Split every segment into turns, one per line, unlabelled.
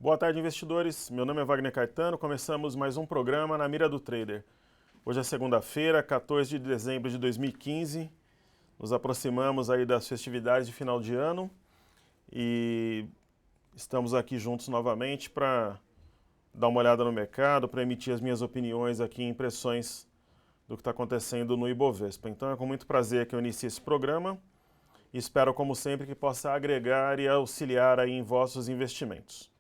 Boa tarde, investidores. Meu nome é Wagner Caetano. Começamos mais um programa na Mira do Trader. Hoje é segunda-feira, 14 de dezembro de 2015. Nos aproximamos aí das festividades de final de ano e estamos aqui juntos novamente para dar uma olhada no mercado, para emitir as minhas opiniões aqui, impressões do que está acontecendo no Ibovespa. Então é com muito prazer que eu inicio esse programa e espero, como sempre, que possa agregar e auxiliar aí em vossos investimentos.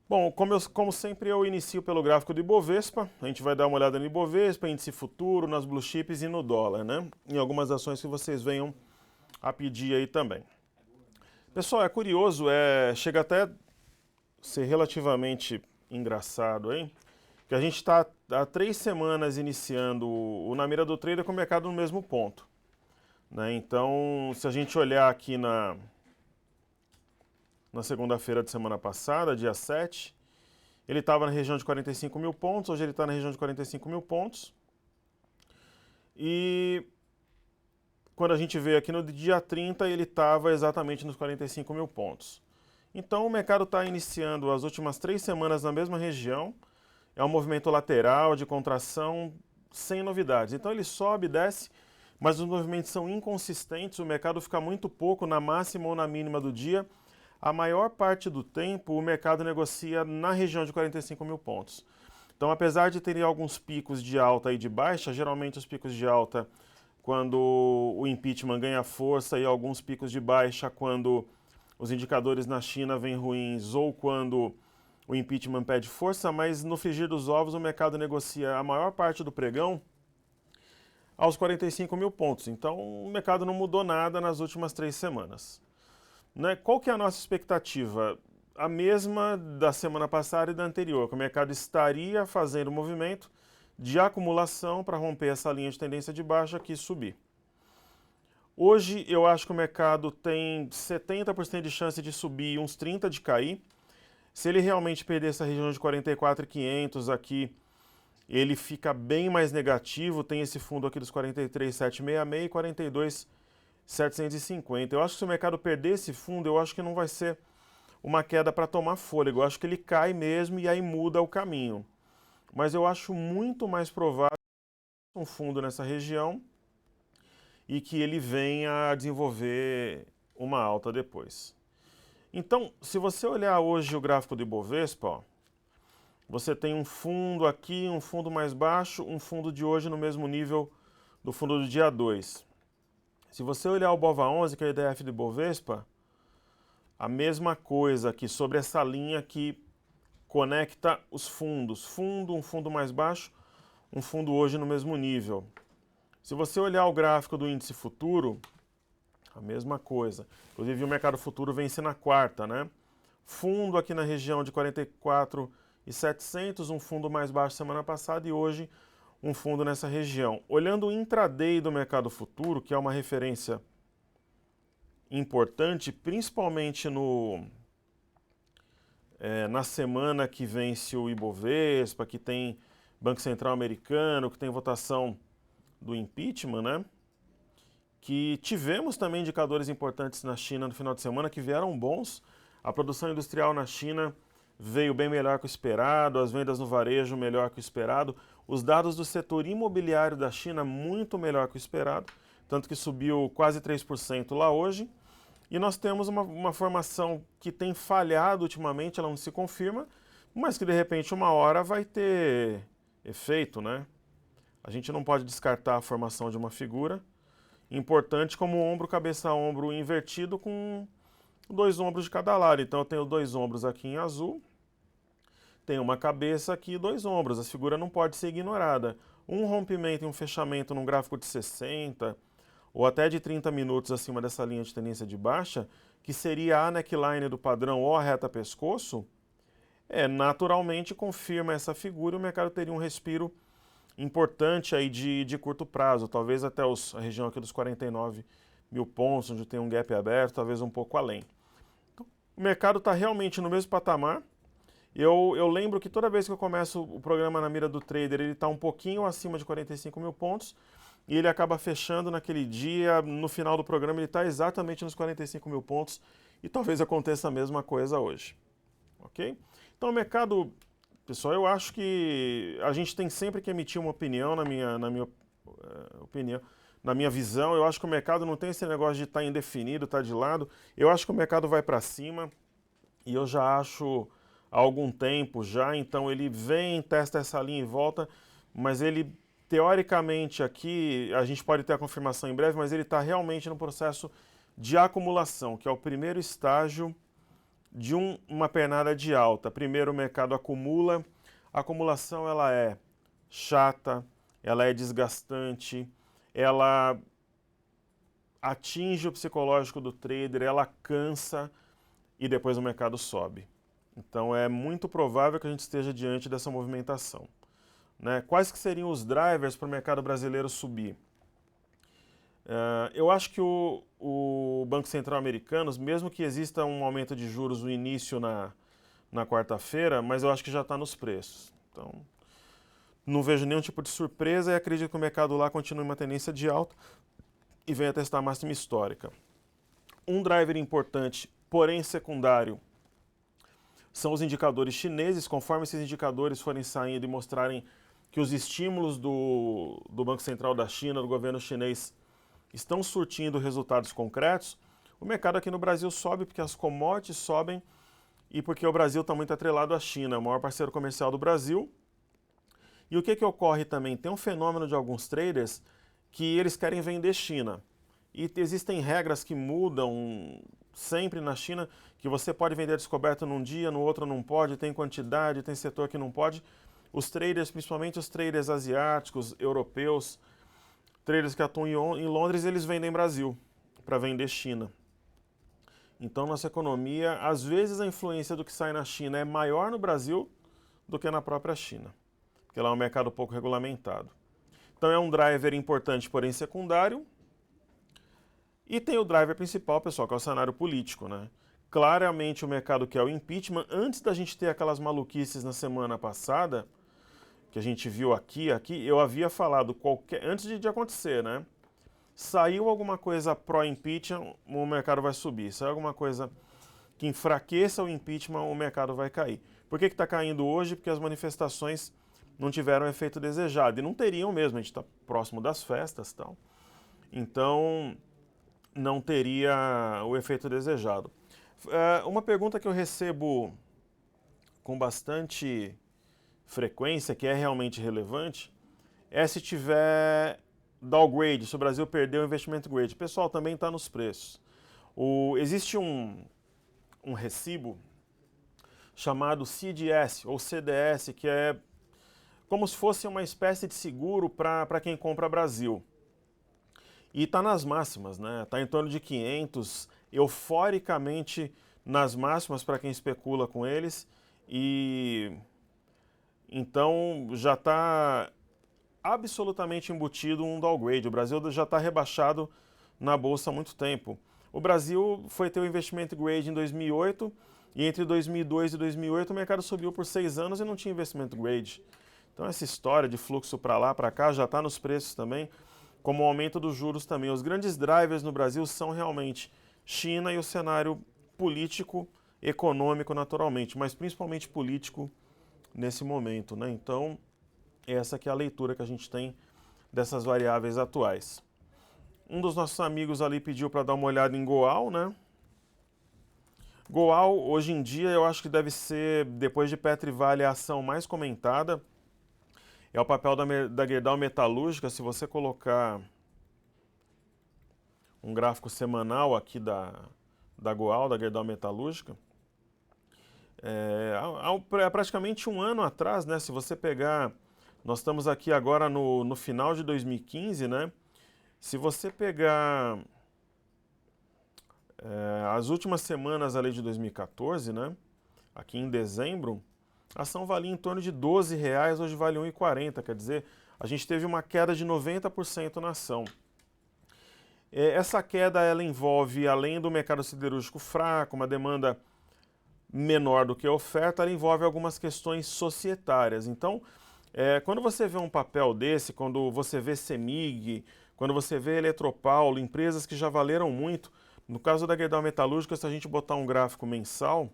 Bom, como sempre, eu inicio pelo gráfico do Ibovespa. A gente vai dar uma olhada no Ibovespa, índice futuro, nas blue chips e no dólar, né? Em algumas ações que vocês venham a pedir aí também. Pessoal, é curioso, chega até a ser relativamente engraçado, hein? Que a gente está há 3 semanas iniciando o Na Mira do Trader com o mercado no mesmo ponto, né? Então, se a gente olhar aqui na segunda-feira de semana passada, dia 7, ele estava na região de 45 mil pontos, hoje ele está na região de 45 mil pontos. E quando a gente veio aqui no dia 30, ele estava exatamente nos 45 mil pontos. Então o mercado está iniciando as últimas 3 semanas na mesma região, é um movimento lateral de contração sem novidades. Então ele sobe, desce, mas os movimentos são inconsistentes, o mercado fica muito pouco na máxima ou na mínima do dia. A maior parte do tempo o mercado negocia na região de 45 mil pontos. Então, apesar de ter alguns picos de alta e de baixa, geralmente os picos de alta quando o impeachment ganha força e alguns picos de baixa quando os indicadores na China vêm ruins ou quando o impeachment pede força, mas no frigir dos ovos o mercado negocia a maior parte do pregão aos 45 mil pontos. Então, o mercado não mudou nada nas últimas 3 semanas. Qual que é a nossa expectativa? A mesma da semana passada e da anterior, que o mercado estaria fazendo um movimento de acumulação para romper essa linha de tendência de baixa aqui e subir. Hoje eu acho que o mercado tem 70% de chance de subir e uns 30% de cair. Se ele realmente perder essa região de 44.500 aqui, ele fica bem mais negativo, tem esse fundo aqui dos 43.766 e 42.750. Eu acho que se o mercado perder esse fundo, eu acho que não vai ser uma queda para tomar fôlego. Eu acho que ele cai mesmo e aí muda o caminho. Mas eu acho muito mais provável um fundo nessa região e que ele venha a desenvolver uma alta depois. Então, se você olhar hoje o gráfico do Ibovespa, ó, você tem um fundo aqui, um fundo mais baixo, um fundo de hoje no mesmo nível do fundo do dia 2. Se você olhar o BOVA11, que é o IDF do Ibovespa, a mesma coisa aqui sobre essa linha que conecta os fundos. Um fundo mais baixo, um fundo hoje no mesmo nível. Se você olhar o gráfico do índice futuro, a mesma coisa. Inclusive o mercado futuro vence na quarta, né? Fundo aqui na região de 44.700, um fundo mais baixo semana passada e hoje um fundo nessa região. Olhando o intraday do mercado futuro, que é uma referência importante, principalmente na semana que vence o Ibovespa, que tem Banco Central americano, que tem votação do impeachment, né? Que tivemos também indicadores importantes na China no final de semana que vieram bons. A produção industrial na China veio bem melhor que o esperado, as vendas no varejo melhor que o esperado, os dados do setor imobiliário da China muito melhor que o esperado, tanto que subiu quase 3% lá hoje. E nós temos uma formação que tem falhado ultimamente, ela não se confirma, mas que de repente uma hora vai ter efeito, né? A gente não pode descartar a formação de uma figura importante como ombro, cabeça, ombro invertido com 2 ombros de cada lado. Então eu tenho 2 ombros aqui em azul, tenho uma cabeça aqui e 2 ombros. A figura não pode ser ignorada. Um rompimento e um fechamento num gráfico de 60 ou até de 30 minutos acima dessa linha de tendência de baixa, que seria a neckline do padrão ou a reta pescoço, naturalmente confirma essa figura e o mercado teria um respiro importante aí de curto prazo, talvez até a região aqui dos 49 mil pontos, onde tem um gap aberto, talvez um pouco além. Então, o mercado está realmente no mesmo patamar. Eu lembro que toda vez que eu começo o programa na Mira do Trader, ele está um pouquinho acima de 45 mil pontos e ele acaba fechando naquele dia, no final do programa ele está exatamente nos 45 mil pontos e talvez aconteça a mesma coisa hoje. ok? Então o mercado, pessoal, eu acho que a gente tem sempre que emitir uma opinião, na minha opinião, na minha visão. Eu acho que o mercado não tem esse negócio de estar indefinido, estar de lado. Eu acho que o mercado vai para cima e eu já acho há algum tempo já, então ele vem, testa essa linha e volta, mas ele, teoricamente aqui, a gente pode ter a confirmação em breve, mas ele está realmente no processo de acumulação, que é o primeiro estágio de uma pernada de alta. Primeiro o mercado acumula, a acumulação ela é chata, ela é desgastante, ela atinge o psicológico do trader, ela cansa e depois o mercado sobe. Então é muito provável que a gente esteja diante dessa movimentação, né? Quais que seriam os drivers para o mercado brasileiro subir? Eu acho que o Banco Central americano, mesmo que exista um aumento de juros no início na quarta-feira, mas eu acho que já está nos preços. Então, não vejo nenhum tipo de surpresa e acredito que o mercado lá continue uma tendência de alta e venha testar a máxima histórica. Um driver importante, porém secundário, são os indicadores chineses. Conforme esses indicadores forem saindo e mostrarem que os estímulos do Banco Central da China, do governo chinês, estão surtindo resultados concretos, o mercado aqui no Brasil sobe porque as commodities sobem e porque o Brasil está muito atrelado à China, o maior parceiro comercial do Brasil. E o que ocorre também? Tem um fenômeno de alguns traders que eles querem vender China. E existem regras que mudam sempre na China, que você pode vender descoberto num dia, no outro não pode, tem quantidade, tem setor que não pode. Os traders, principalmente os traders asiáticos, europeus, traders que atuam em Londres, eles vendem Brasil para vender China. Então, nossa economia, às vezes a influência do que sai na China é maior no Brasil do que na própria China, porque lá é um mercado pouco regulamentado. Então é um driver importante, porém secundário. E tem o driver principal, pessoal, que é o cenário político, né? Claramente o mercado quer o impeachment. Antes da gente ter aquelas maluquices na semana passada, que a gente viu aqui, eu havia falado, antes de acontecer, né? Saiu alguma coisa pró-impeachment, o mercado vai subir. Saiu alguma coisa que enfraqueça o impeachment, o mercado vai cair. Por que está caindo hoje? Porque as manifestações não tiveram o efeito desejado. E não teriam mesmo, a gente está próximo das festas e tal. Então, não teria o efeito desejado. Uma pergunta que eu recebo com bastante frequência, que é realmente relevante, é se tiver downgrade, se o Brasil perder o investimento grade. Pessoal, também está nos preços. Existe um recibo chamado CDS ou CDS, que é como se fosse uma espécie de seguro para quem compra Brasil. E está nas máximas, né? Está em torno de 500, euforicamente nas máximas para quem especula com eles. E então já está absolutamente embutido um downgrade. O Brasil já está rebaixado na bolsa há muito tempo. O Brasil foi ter o investimento grade em 2008 e entre 2002 e 2008 o mercado subiu por 6 anos e não tinha investimento grade. Então essa história de fluxo para lá, para cá já está nos preços também, como o aumento dos juros também. Os grandes drivers no Brasil são realmente China e o cenário político, econômico naturalmente, mas principalmente político nesse momento, né? Então, essa que é a leitura que a gente tem dessas variáveis atuais. Um dos nossos amigos ali pediu para dar uma olhada em Goal, né? Goal, hoje em dia, eu acho que deve ser, depois de Petro e Vale, a ação mais comentada. É o papel da Gerdau Metalúrgica. Se você colocar um gráfico semanal aqui da Goal, da Gerdau Metalúrgica, há praticamente um ano atrás, né? Se você pegar, nós estamos aqui agora no final de 2015, né? Se você pegar as últimas semanas ali de 2014, né? Aqui em dezembro, a ação valia em torno de R$12, hoje vale R$1,40, quer dizer, a gente teve uma queda de 90% na ação. Essa queda ela envolve, além do mercado siderúrgico fraco, uma demanda menor do que a oferta, ela envolve algumas questões societárias. Então, quando você vê um papel desse, quando você vê CEMIG, quando você vê Eletropaulo, empresas que já valeram muito, no caso da Gerdau Metalúrgica, se a gente botar um gráfico mensal,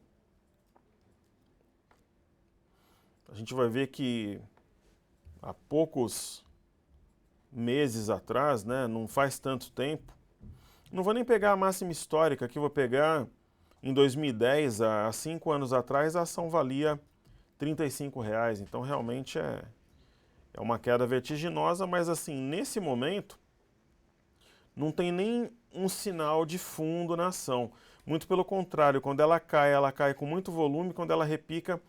a gente vai ver que há poucos meses atrás, né, não faz tanto tempo, não vou nem pegar a máxima histórica aqui, vou pegar em 2010, há 5 anos atrás, a ação valia R$ 35. Então realmente é uma queda vertiginosa, mas assim, nesse momento, não tem nem um sinal de fundo na ação. Muito pelo contrário, quando ela cai com muito volume, quando ela repica,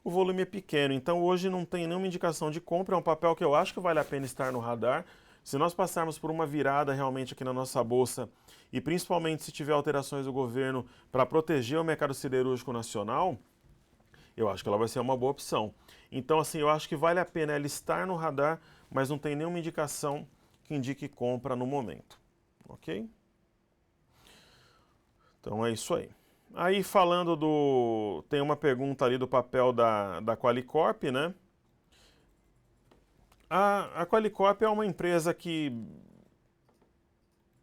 o volume é pequeno. Então hoje não tem nenhuma indicação de compra, é um papel que eu acho que vale a pena estar no radar. Se nós passarmos por uma virada realmente aqui na nossa bolsa, e principalmente se tiver alterações do governo para proteger o mercado siderúrgico nacional, eu acho que ela vai ser uma boa opção. Então, assim, eu acho que vale a pena ela estar no radar, mas não tem nenhuma indicação que indique compra no momento. Ok? Então é isso aí. Aí falando do... Tem uma pergunta ali do papel da Qualicorp, né? A Qualicorp é uma empresa que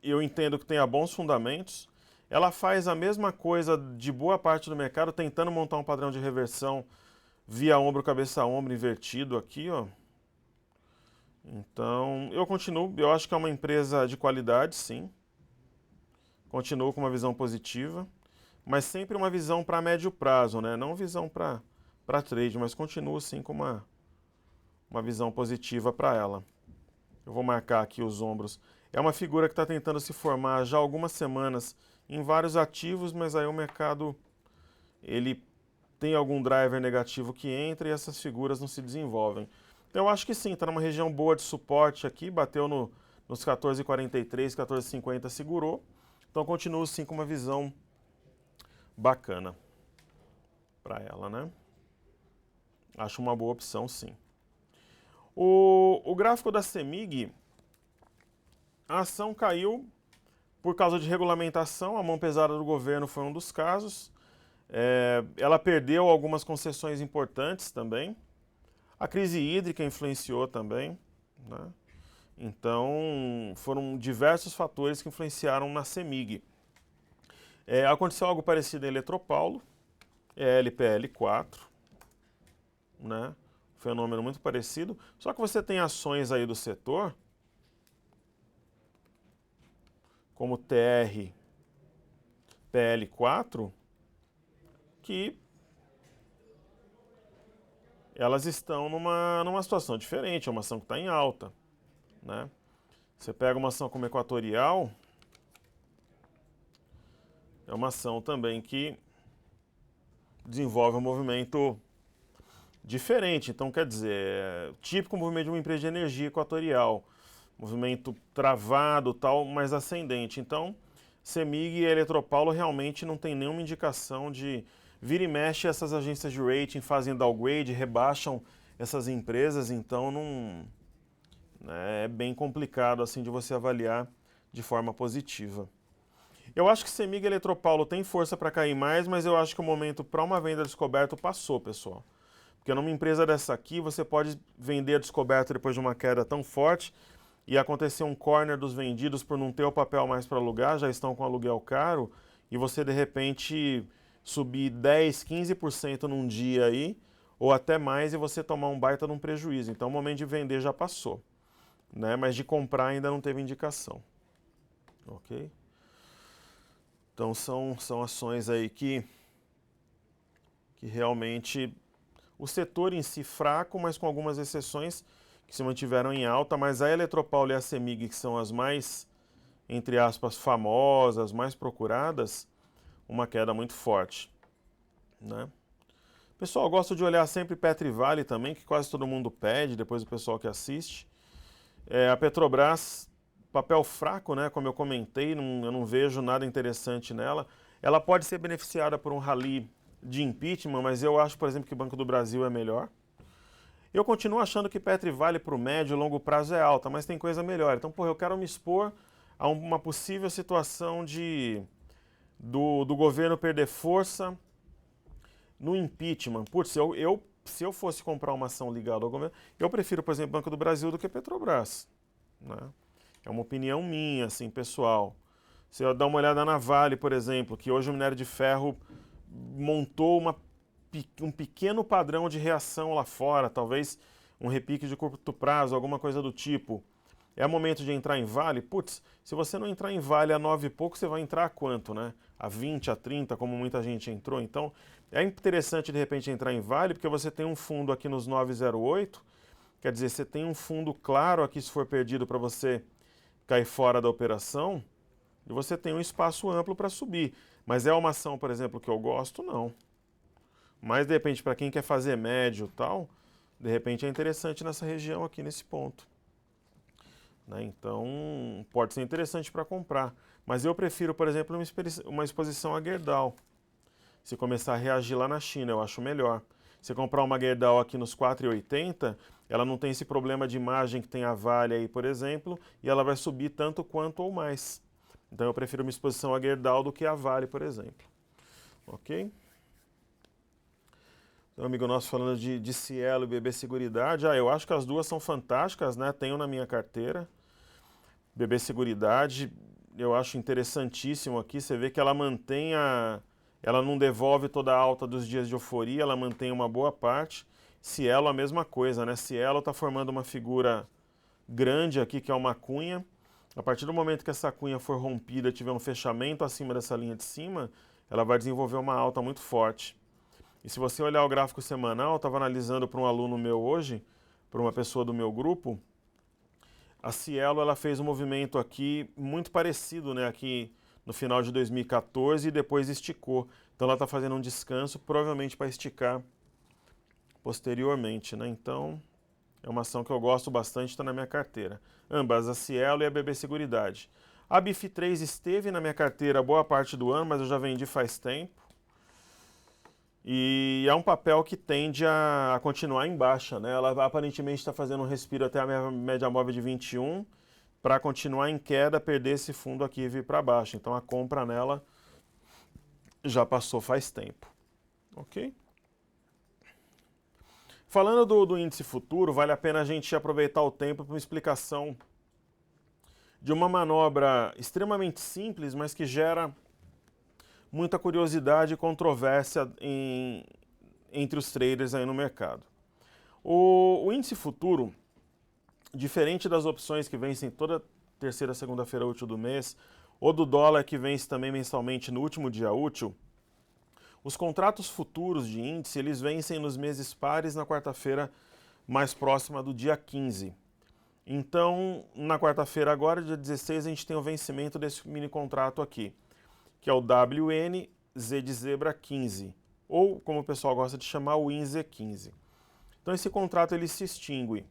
eu entendo que tenha bons fundamentos. Ela faz a mesma coisa de boa parte do mercado, tentando montar um padrão de reversão via ombro, cabeça, ombro invertido aqui, ó. Então, eu acho que é uma empresa de qualidade, sim. Continuo com uma visão positiva, mas sempre uma visão para médio prazo, né? Não visão para trade, mas continuo sim com uma visão positiva para ela. Eu vou marcar aqui os ombros. É uma figura que está tentando se formar já há algumas semanas em vários ativos, mas aí o mercado ele tem algum driver negativo que entra e essas figuras não se desenvolvem. Então eu acho que sim, está numa região boa de suporte aqui, bateu nos 14,43, 14,50, segurou. Então continuo sim com uma visão bacana para ela, né? Acho uma boa opção, sim. O gráfico da CEMIG, a ação caiu por causa de regulamentação, a mão pesada do governo foi um dos casos. Ela perdeu algumas concessões importantes também. A crise hídrica influenciou também, né? Então, foram diversos fatores que influenciaram na CEMIG. Aconteceu algo parecido em Eletropaulo, LPL4, né? Fenômeno muito parecido. Só que você tem ações aí do setor, como TR, PL4, que elas estão numa situação diferente, é uma ação que está em alta, né? Você pega uma ação como Equatorial, é uma ação também que desenvolve um movimento diferente. Então, quer dizer, típico movimento de uma empresa de energia equatorial. Movimento travado, tal, mas ascendente. Então, CEMIG e Eletropaulo realmente não tem nenhuma indicação de... Vira e mexe, essas agências de rating fazem downgrade, rebaixam essas empresas, então não... É bem complicado assim de você avaliar de forma positiva. Eu acho que CEMIG e Eletropaulo tem força para cair mais, mas eu acho que o momento para uma venda descoberta passou, pessoal. Porque numa empresa dessa aqui, você pode vender a descoberta depois de uma queda tão forte e acontecer um corner dos vendidos por não ter o papel mais para alugar, já estão com aluguel caro, e você de repente subir 10, 15% num dia aí, ou até mais, e você tomar um baita de um prejuízo. Então o momento de vender já passou, né? Mas de comprar ainda não teve indicação. Ok? Então são ações aí que realmente o setor em si fraco, mas com algumas exceções que se mantiveram em alta, mas a Eletropaulo e a CEMIG, que são as mais, entre aspas, famosas, mais procuradas, uma queda muito forte, né? Pessoal, eu gosto de olhar sempre Petrivale também, que quase todo mundo pede, depois o pessoal que assiste. A Petrobras, papel fraco, né? Como eu comentei, eu não vejo nada interessante nela. Ela pode ser beneficiada por um rally de impeachment, mas eu acho, por exemplo, que o Banco do Brasil é melhor. Eu continuo achando que Petrivale para o médio e longo prazo é alta, mas tem coisa melhor. Então, eu quero me expor a uma possível situação do governo perder força no impeachment. Putz, se eu fosse comprar uma ação ligada ao governo, eu prefiro, por exemplo, Banco do Brasil do que Petrobras, né? É uma opinião minha, assim, pessoal. Se eu dar uma olhada na Vale, por exemplo, que hoje o minério de ferro montou uma um pequeno padrão de reação lá fora, talvez um repique de curto prazo, alguma coisa do tipo. É momento de entrar em vale? Putz, se você não entrar em vale a 9 e pouco, você vai entrar a quanto, né? A 20, a 30, como muita gente entrou. Então, é interessante de repente entrar em vale, porque você tem um fundo aqui nos 9,08, quer dizer, você tem um fundo claro aqui se for perdido para você cair fora da operação, e você tem um espaço amplo para subir. Mas é uma ação, por exemplo, que eu gosto? Não. Mas, de repente, para quem quer fazer médio e tal, de repente é interessante nessa região aqui, nesse ponto. Né? Então, pode ser interessante para comprar. Mas eu prefiro, por exemplo, uma exposição a Gerdau. Se começar a reagir lá na China, eu acho melhor. Se comprar uma Gerdau aqui nos 4,80, ela não tem esse problema de imagem que tem a Vale aí, por exemplo, e ela vai subir tanto quanto ou mais. Então eu prefiro uma exposição a Gerdau do que a Vale, por exemplo. Ok? Um amigo nosso falando de Cielo e BB Seguridade. Eu acho que as duas são fantásticas, né? Tenho na minha carteira. BB Seguridade, eu acho interessantíssimo aqui. Você vê que ela mantém ela não devolve toda a alta dos dias de euforia, ela mantém uma boa parte. Cielo, a mesma coisa, né? Cielo está formando uma figura grande aqui, que é uma cunha. A partir do momento que essa cunha for rompida, tiver um fechamento acima dessa linha de cima, ela vai desenvolver uma alta muito forte. E se você olhar o gráfico semanal, eu estava analisando para um aluno meu hoje, para uma pessoa do meu grupo, a Cielo ela fez um movimento aqui muito parecido, né, aqui no final de 2014 e depois esticou. Então ela está fazendo um descanso, provavelmente para esticar posteriormente, né? Então é uma ação que eu gosto bastante, está na minha carteira. Ambas, a Cielo e a BB Seguridade. A BIF3 esteve na minha carteira boa parte do ano, mas eu já vendi faz tempo. E é um papel que tende a continuar em baixa, né? Ela aparentemente está fazendo um respiro até a minha média móvel de 21 para continuar em queda, perder esse fundo aqui e vir para baixo. Então a compra nela já passou faz tempo. Ok? Falando do índice futuro, vale a pena a gente aproveitar o tempo para uma explicação de uma manobra extremamente simples, mas que gera muita curiosidade e controvérsia entre os traders aí no mercado. O índice futuro, diferente das opções que vencem toda terceira, segunda-feira útil do mês, ou do dólar que vence também mensalmente no último dia útil, os contratos futuros de índice, eles vencem nos meses pares na quarta-feira mais próxima do dia 15. Então, na quarta-feira agora, dia 16, a gente tem o vencimento desse mini contrato aqui, que é o WN Z de zebra 15, ou como o pessoal gosta de chamar, o INZ15. Então esse contrato ele se extingue.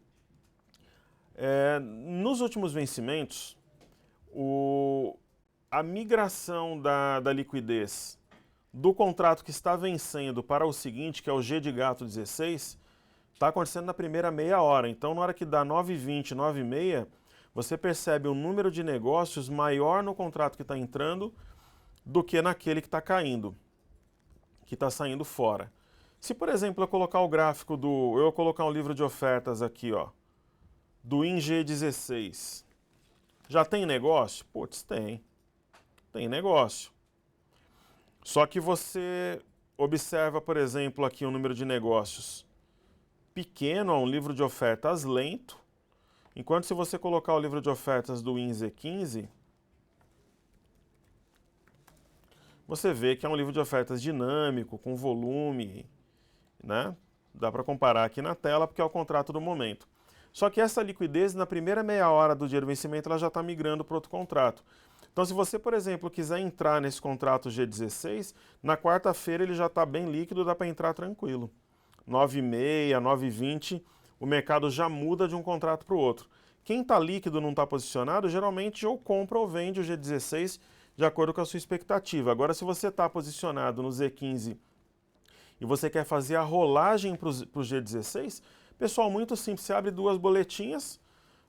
Nos últimos vencimentos, a migração da liquidez do contrato que está vencendo para o seguinte, que é o G de gato 16, está acontecendo na primeira meia hora. Então na hora que dá 9h20, 9h30, você percebe um número de negócios maior no contrato que está entrando do que naquele que está caindo, que está saindo fora. Se, por exemplo, eu colocar o gráfico eu colocar um livro de ofertas aqui, ó, do ING16, já tem negócio? Putz, tem. Tem negócio. Só que você observa, por exemplo, aqui um número de negócios pequeno, um livro de ofertas lento, enquanto se você colocar o livro de ofertas do INZ15, você vê que é um livro de ofertas dinâmico, com volume, né? Dá para comparar aqui na tela, porque é o contrato do momento. Só que essa liquidez, na primeira meia hora do dia do vencimento, ela já está migrando para outro contrato. Então, se você, por exemplo, quiser entrar nesse contrato G16, na quarta-feira ele já está bem líquido, dá para entrar tranquilo. 9h30, 9h20, o mercado já muda de um contrato para o outro. Quem está líquido não está posicionado, geralmente ou compra ou vende o G16 de acordo com a sua expectativa. Agora, se você está posicionado no Z15 e você quer fazer a rolagem para o G16, pessoal, muito simples, você abre duas boletinhas,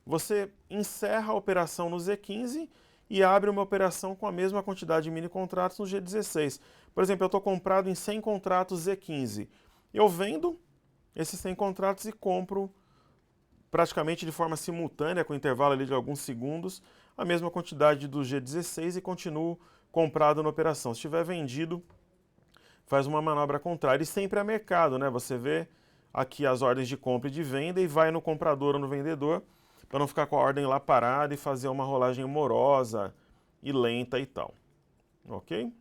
você encerra a operação no Z15 e abre uma operação com a mesma quantidade de mini contratos no G16. Por exemplo, eu estou comprado em 100 contratos Z15. Eu vendo esses 100 contratos e compro praticamente de forma simultânea, com intervalo ali de alguns segundos, a mesma quantidade do G16 e continuo comprado na operação. Se estiver vendido, faz uma manobra contrária. E sempre é mercado, né? Você vê aqui as ordens de compra e de venda e vai no comprador ou no vendedor para não ficar com a ordem lá parada e fazer uma rolagem morosa e lenta e tal. Ok?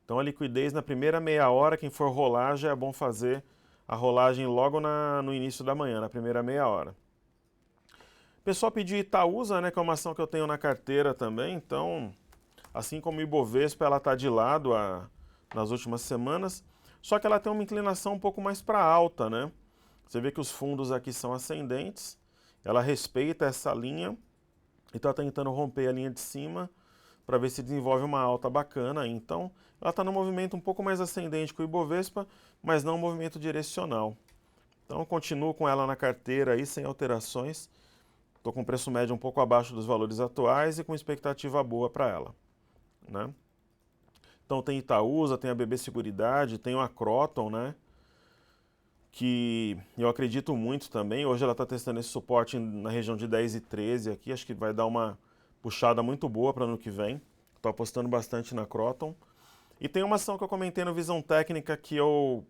Então a liquidez na primeira meia hora, quem for rolar já é bom fazer a rolagem logo no início da manhã, na primeira meia hora. O pessoal pediu Itaúsa, né, que é uma ação que eu tenho na carteira também, então, assim como o Ibovespa, ela está de lado nas últimas semanas, só que ela tem uma inclinação um pouco mais para alta, né? Você vê que os fundos aqui são ascendentes, ela respeita essa linha e está tentando romper a linha de cima para ver se desenvolve uma alta bacana. Então, ela está no movimento um pouco mais ascendente que o Ibovespa, mas não um movimento direcional. Então, eu continuo com ela na carteira aí, sem alterações. Estou com preço médio um pouco abaixo dos valores atuais e com expectativa boa para ela, né? Então, tem Itaúsa, tem a BB Seguridade, tem a Croton, né? Que eu acredito muito também. Hoje ela está testando esse suporte na região de 10 e 13 aqui. Acho que vai dar uma puxada muito boa para ano que vem. Estou apostando bastante na Croton. E tem uma ação que eu comentei no Visão Técnica que eu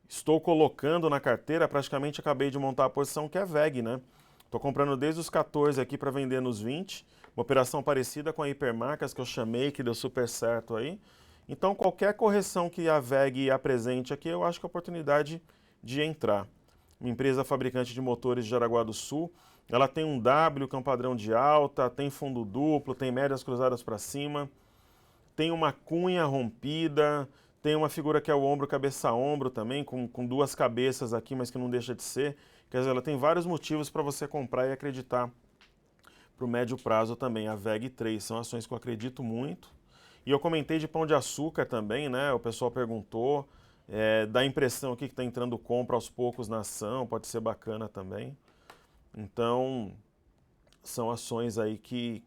estou colocando na carteira, praticamente acabei de montar a posição, que é VEG, né? Estou comprando desde os 14 aqui para vender nos 20. Uma operação parecida com a Hipermarcas que eu chamei, que deu super certo aí. Então, qualquer correção que a VEG apresente aqui, eu acho que é oportunidade de entrar. Uma empresa fabricante de motores de Jaraguá do Sul, ela tem um W, que é um padrão de alta, tem fundo duplo, tem médias cruzadas para cima, tem uma cunha rompida, tem uma figura que é o ombro, cabeça-ombro também, com duas cabeças aqui, mas que não deixa de ser. Quer dizer, ela tem vários motivos para você comprar e acreditar para o médio prazo também. A VEG 3 são ações que eu acredito muito. E eu comentei de Pão de Açúcar também, né? O pessoal perguntou. Dá a impressão aqui que está entrando compra aos poucos na ação, pode ser bacana também. Então, são ações aí que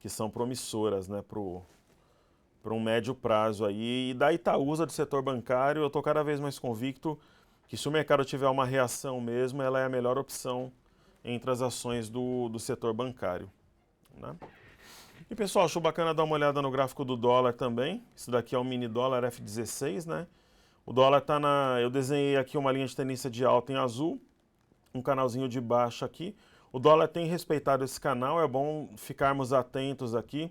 são promissoras, né, para um médio prazo aí. E da Itaúsa, do setor bancário, eu estou cada vez mais convicto que se o mercado tiver uma reação mesmo, ela é a melhor opção entre as ações do setor bancário, né? E pessoal, acho bacana dar uma olhada no gráfico do dólar também. Isso daqui é o mini dólar F16, né? O dólar está eu desenhei aqui uma linha de tendência de alta em azul, um canalzinho de baixa aqui. O dólar tem respeitado esse canal, é bom ficarmos atentos aqui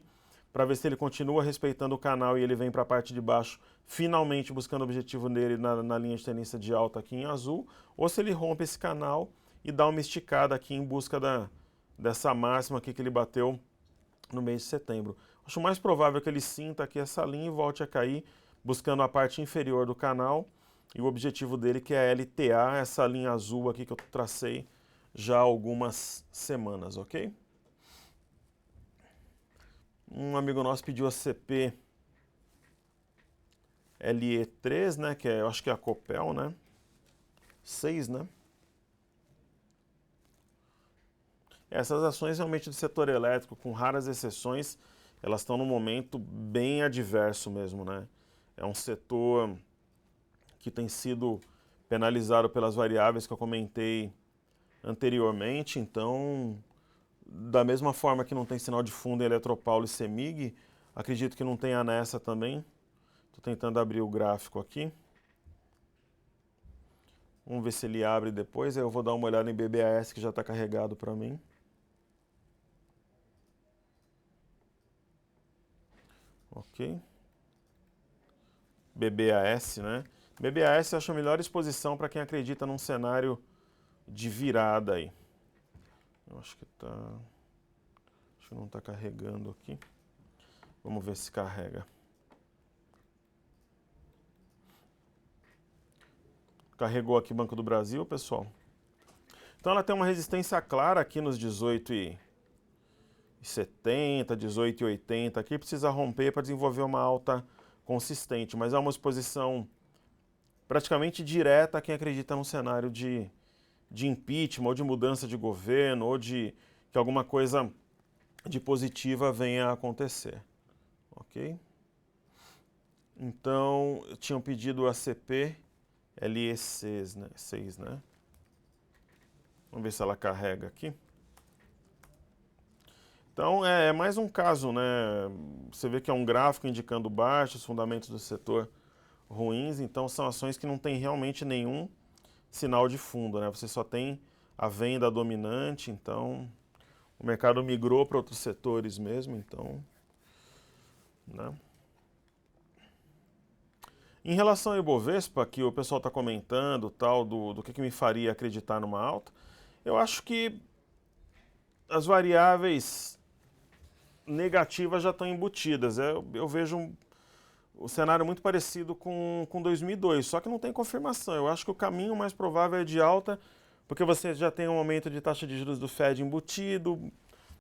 para ver se ele continua respeitando o canal e ele vem para a parte de baixo, finalmente buscando o objetivo dele na linha de tendência de alta aqui em azul, ou se ele rompe esse canal e dá uma esticada aqui em busca dessa máxima aqui que ele bateu no mês de setembro. Acho mais provável que ele sinta aqui essa linha e volte a cair, buscando a parte inferior do canal, e o objetivo dele que é a LTA, essa linha azul aqui que eu tracei já há algumas semanas, ok? Um amigo nosso pediu a CP LE3, né, que eu acho que é a Copel, né? 6, né? Essas ações realmente do setor elétrico, com raras exceções, elas estão num momento bem adverso mesmo, né? É um setor que tem sido penalizado pelas variáveis que eu comentei anteriormente, então, da mesma forma que não tem sinal de fundo em Eletropaulo e Semig, acredito que não tenha nessa também. Estou tentando abrir o gráfico aqui. Vamos ver se ele abre depois, aí eu vou dar uma olhada em BBAS que já está carregado para mim. Ok. BBAS, né? BBAS eu acho a melhor exposição para quem acredita num cenário de virada aí. Eu acho que tá. Acho que não está carregando aqui. Vamos ver se carrega. Carregou aqui Banco do Brasil, pessoal. Então ela tem uma resistência clara aqui nos 18,70, 18,80 aqui, precisa romper para desenvolver uma alta consistente, mas é uma exposição praticamente direta a quem acredita num cenário de impeachment, ou de mudança de governo, ou de que alguma coisa de positiva venha a acontecer, ok? Então, tinham pedido a CP LE6, né? 6, né? Vamos ver se ela carrega aqui. Então é mais um caso, né? Você vê que é um gráfico indicando baixa, os fundamentos do setor ruins, então são ações que não tem realmente nenhum sinal de fundo, né? Você só tem a venda dominante, então o mercado migrou para outros setores mesmo, então, né? Em relação ao Ibovespa, que o pessoal está comentando, tal, do que me faria acreditar numa alta, eu acho que as variáveis negativas já estão embutidas. Eu vejo o cenário muito parecido com 2002, só que não tem confirmação. Eu acho que o caminho mais provável é de alta, porque você já tem um aumento de taxa de juros do Fed embutido,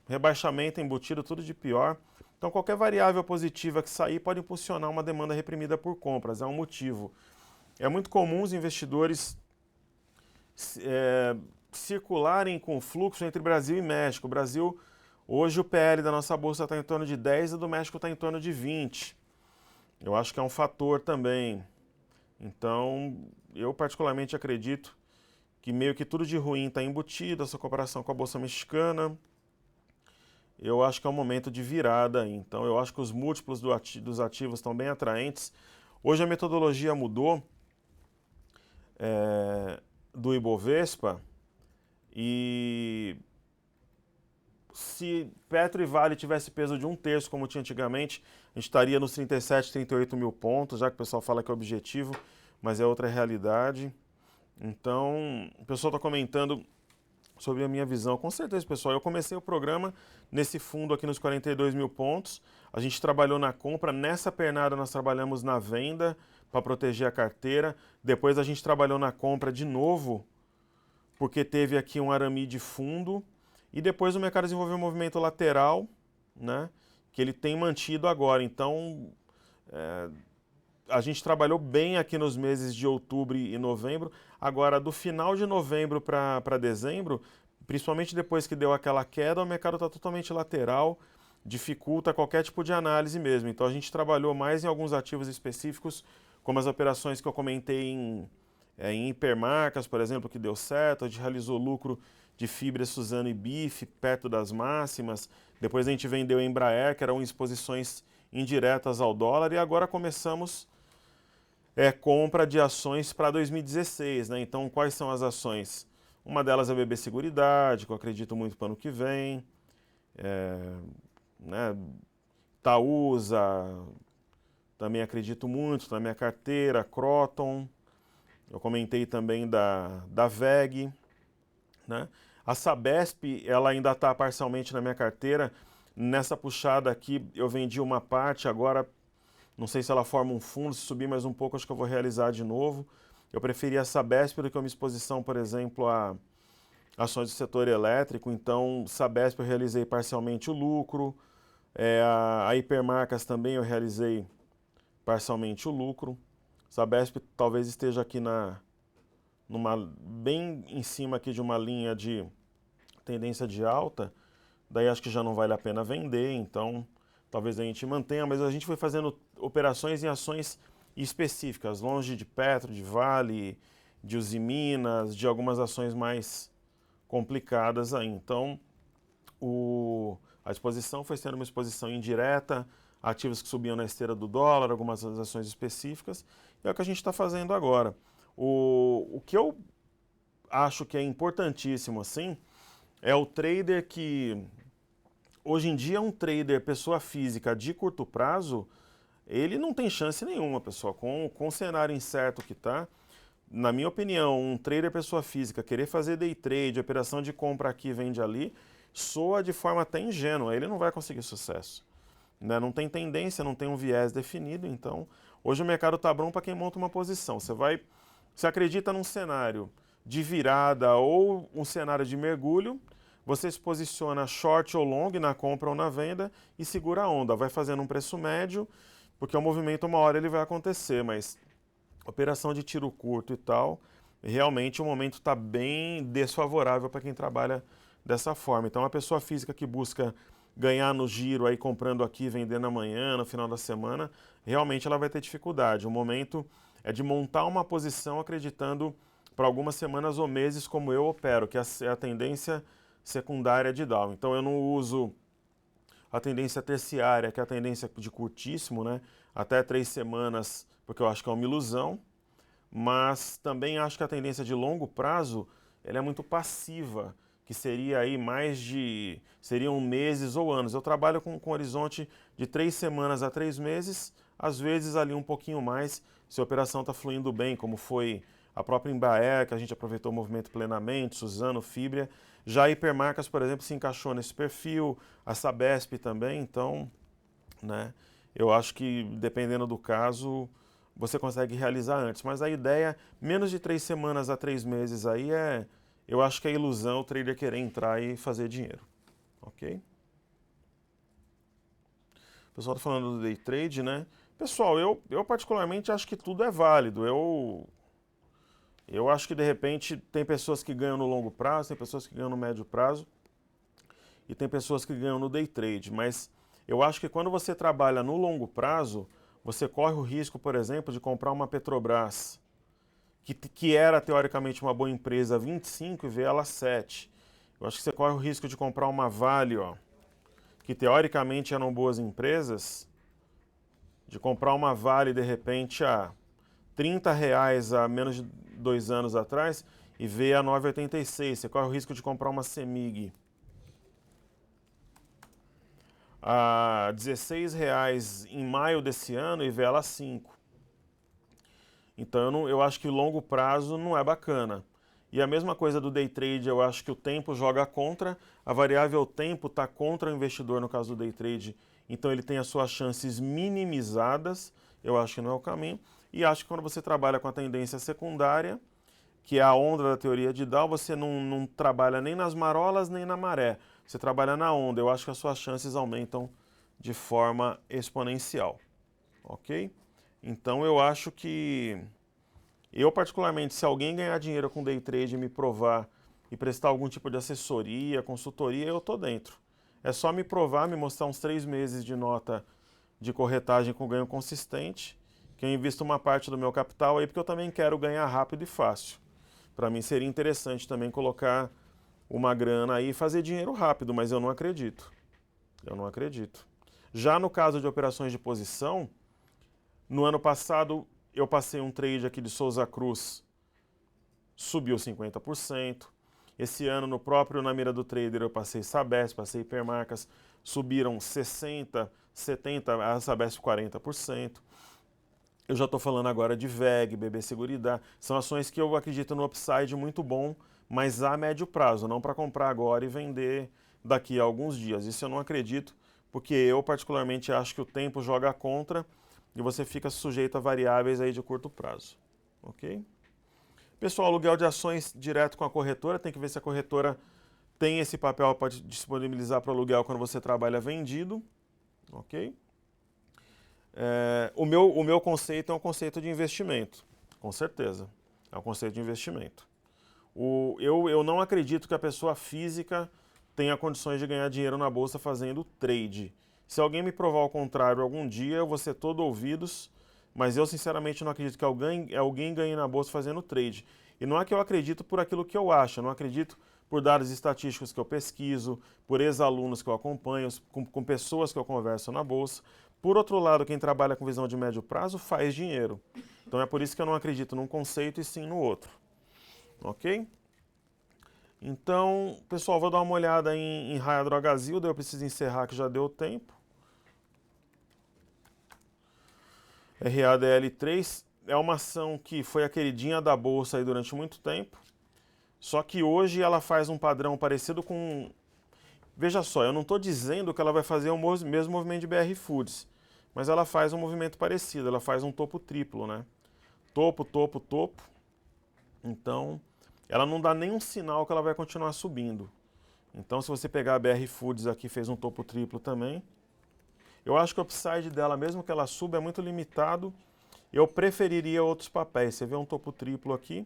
rebaixamento embutido, tudo de pior. Então, qualquer variável positiva que sair pode impulsionar uma demanda reprimida por compras, é um motivo. É muito comum os investidores circularem com fluxo entre Brasil e México. O Brasil, hoje o PL da nossa bolsa está em torno de 10 e do México está em torno de 20. Eu acho que é um fator também. Então, eu particularmente acredito que meio que tudo de ruim está embutido, essa comparação com a Bolsa Mexicana. Eu acho que é um momento de virada. Então, eu acho que os múltiplos dos ativos estão bem atraentes. Hoje a metodologia mudou do Ibovespa e se Petro e Vale tivesse peso de 1/3, como tinha antigamente, a gente estaria nos 37, 38 mil pontos, já que o pessoal fala que é objetivo, mas é outra realidade. Então, o pessoal está comentando sobre a minha visão. Com certeza, pessoal, eu comecei o programa nesse fundo aqui nos 42 mil pontos. A gente trabalhou na compra, nessa pernada nós trabalhamos na venda para proteger a carteira. Depois a gente trabalhou na compra de novo, porque teve aqui um arame de fundo. E depois o mercado desenvolveu um movimento lateral, né, que ele tem mantido agora. Então, a gente trabalhou bem aqui nos meses de outubro e novembro. Agora, do final de novembro para dezembro, principalmente depois que deu aquela queda, o mercado está totalmente lateral, dificulta qualquer tipo de análise mesmo. Então, a gente trabalhou mais em alguns ativos específicos, como as operações que eu comentei em hipermarcas, por exemplo, que deu certo. A gente realizou lucro de Fibra, Suzano e Bife, perto das máximas. Depois a gente vendeu Embraer, que eram exposições indiretas ao dólar, e agora começamos compra de ações para 2016, né? Então, quais são as ações? Uma delas é a BB Seguridade, que eu acredito muito para o ano que vem. Né? Itaúsa, também acredito muito, está na minha carteira. Croton, eu comentei também da VEG, né? A Sabesp, ela ainda está parcialmente na minha carteira. Nessa puxada aqui, eu vendi uma parte, agora não sei se ela forma um fundo, se subir mais um pouco, acho que eu vou realizar de novo. Eu preferia a Sabesp do que uma exposição, por exemplo, a ações do setor elétrico. Então, Sabesp eu realizei parcialmente o lucro. A Hipermarcas também eu realizei parcialmente o lucro. Sabesp talvez esteja aqui bem em cima aqui de uma linha de tendência de alta. Daí acho que já não vale a pena vender, então talvez a gente mantenha, mas a gente foi fazendo operações em ações específicas, longe de Petro, de Vale, de Usiminas, de algumas ações mais complicadas aí. Então, a exposição foi sendo uma exposição indireta, ativos que subiam na esteira do dólar, algumas ações específicas, e é o que a gente está fazendo agora. O que eu acho que é importantíssimo, assim, é o trader que hoje em dia, um trader, pessoa física de curto prazo, ele não tem chance nenhuma, pessoal. Com o cenário incerto que está, na minha opinião, um trader, pessoa física, querer fazer day trade, operação de compra aqui, vende ali, soa de forma até ingênua. Ele não vai conseguir sucesso. Né? Não tem tendência, não tem um viés definido. Então, hoje o mercado está bom para quem monta uma posição. Você acredita num cenário de virada ou um cenário de mergulho, você se posiciona short ou long na compra ou na venda e segura a onda. Vai fazendo um preço médio, porque o movimento uma hora ele vai acontecer, mas operação de tiro curto e tal, realmente o momento está bem desfavorável para quem trabalha dessa forma. Então a pessoa física que busca ganhar no giro, aí comprando aqui, vendendo amanhã, no final da semana, realmente ela vai ter dificuldade. O momento é de montar uma posição acreditando para algumas semanas ou meses como eu opero, que é a tendência secundária de Dow. Então eu não uso a tendência terciária, que é a tendência de curtíssimo, né? Até 3 semanas, porque eu acho que é uma ilusão, mas também acho que a tendência de longo prazo ela é muito passiva, que seria aí seriam meses ou anos. Eu trabalho com horizonte de 3 semanas a 3 meses, às vezes ali um pouquinho mais, se a operação está fluindo bem, como foi a própria Embraer, que a gente aproveitou o movimento plenamente, Suzano, Fibria. Já a Hipermarcas, por exemplo, se encaixou nesse perfil, a Sabesp também, então, né, eu acho que dependendo do caso, você consegue realizar antes. Mas a ideia, menos de 3 semanas a 3 meses aí eu acho que é ilusão o trader querer entrar e fazer dinheiro, ok? O pessoal está falando do day trade, né? Pessoal, eu particularmente acho que tudo é válido. Eu acho que de repente tem pessoas que ganham no longo prazo, tem pessoas que ganham no médio prazo e tem pessoas que ganham no day trade. Mas eu acho que quando você trabalha no longo prazo, você corre o risco, por exemplo, de comprar uma Petrobras, que era teoricamente uma boa empresa, 25 e ver ela 7. Eu acho que você corre o risco de comprar uma Vale, ó, que teoricamente eram boas empresas, de comprar uma Vale de repente a R$ 30 há menos de 2 anos atrás e ver a 9,86. Você corre o risco de comprar uma Semig a R$ 16 em maio desse ano e ver ela a 5. Então eu acho que o longo prazo não é bacana. E a mesma coisa do day trade, eu acho que o tempo joga contra, a variável tempo está contra o investidor no caso do day trade, então ele tem as suas chances minimizadas, eu acho que não é o caminho. E acho que quando você trabalha com a tendência secundária, que é a onda da teoria de Dow, você não trabalha nem nas marolas nem na maré, você trabalha na onda. Eu acho que as suas chances aumentam de forma exponencial, ok? Então eu acho que eu particularmente, se alguém ganhar dinheiro com day trade e me provar e prestar algum tipo de assessoria, consultoria, eu tô dentro. É só me provar, me mostrar uns 3 meses de nota de corretagem com ganho consistente, que eu invisto uma parte do meu capital aí, porque eu também quero ganhar rápido e fácil. Para mim seria interessante também colocar uma grana aí e fazer dinheiro rápido, mas eu não acredito. Eu não acredito. Já no caso de operações de posição, no ano passado eu passei um trade aqui de Souza Cruz, subiu 50%. Esse ano, na mira do trader, eu passei Sabesp, passei Hipermarcas, subiram 60%, 70%, a Sabesp 40%. Eu já estou falando agora de VEG, BB Seguridade. São ações que eu acredito no upside muito bom, mas a médio prazo, não para comprar agora e vender daqui a alguns dias. Isso eu não acredito, porque eu particularmente acho que o tempo joga contra e você fica sujeito a variáveis aí de curto prazo. Ok? Pessoal, aluguel de ações direto com a corretora, tem que ver se a corretora tem esse papel para disponibilizar para o aluguel quando você trabalha vendido. Ok? O meu conceito é um conceito de investimento, com certeza. É um conceito de investimento. Eu não acredito que a pessoa física tenha condições de ganhar dinheiro na bolsa fazendo trade. Se alguém me provar o contrário algum dia, eu vou ser todo ouvidos, mas eu sinceramente não acredito que alguém ganhe na bolsa fazendo trade. E não é que eu acredito por aquilo que eu acho, eu não acredito por dados estatísticos que eu pesquiso, por ex-alunos que eu acompanho, com pessoas que eu converso na bolsa. Por outro lado, quem trabalha com visão de médio prazo faz dinheiro. Então é por isso que eu não acredito num conceito e sim no outro. Ok? Então, pessoal, vou dar uma olhada em Raia Drogasil, daí eu preciso encerrar que já deu tempo. RADL3 é uma ação que foi a queridinha da bolsa aí durante muito tempo, só que hoje ela faz um padrão parecido com... Veja só, eu não estou dizendo que ela vai fazer o mesmo movimento de BR Foods, mas ela faz um movimento parecido, ela faz um topo triplo, né? Topo, topo, topo. Então, ela não dá nenhum sinal que ela vai continuar subindo. Então, se você pegar a BR Foods aqui, fez um topo triplo também. Eu acho que o upside dela, mesmo que ela suba, é muito limitado. Eu preferiria outros papéis. Você vê um topo triplo aqui.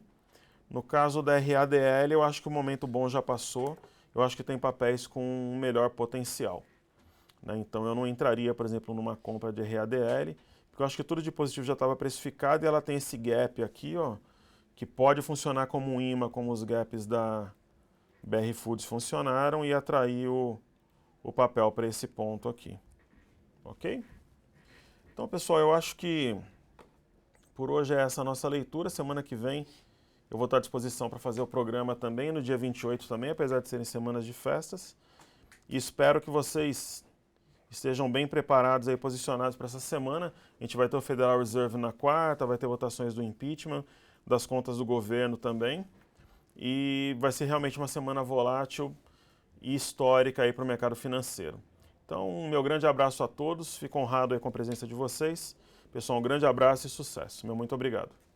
No caso da RADL, eu acho que o momento bom já passou. Eu acho que tem papéis com um melhor potencial. Né? Então eu não entraria, por exemplo, numa compra de RADL, porque eu acho que tudo de positivo já estava precificado e ela tem esse gap aqui, ó, que pode funcionar como um imã, como os gaps da BR Foods funcionaram e atrair o o papel para esse ponto aqui. Ok? Então, pessoal, eu acho que por hoje é essa a nossa leitura. Semana que vem eu vou estar à disposição para fazer o programa também, no dia 28 também, apesar de serem semanas de festas. E espero que vocês estejam bem preparados e posicionados para essa semana. A gente vai ter o Federal Reserve na quarta, vai ter votações do impeachment, das contas do governo também. E vai ser realmente uma semana volátil e histórica aí para o mercado financeiro. Então, meu grande abraço a todos, fico honrado aí com a presença de vocês. Pessoal, um grande abraço e sucesso. Meu muito obrigado.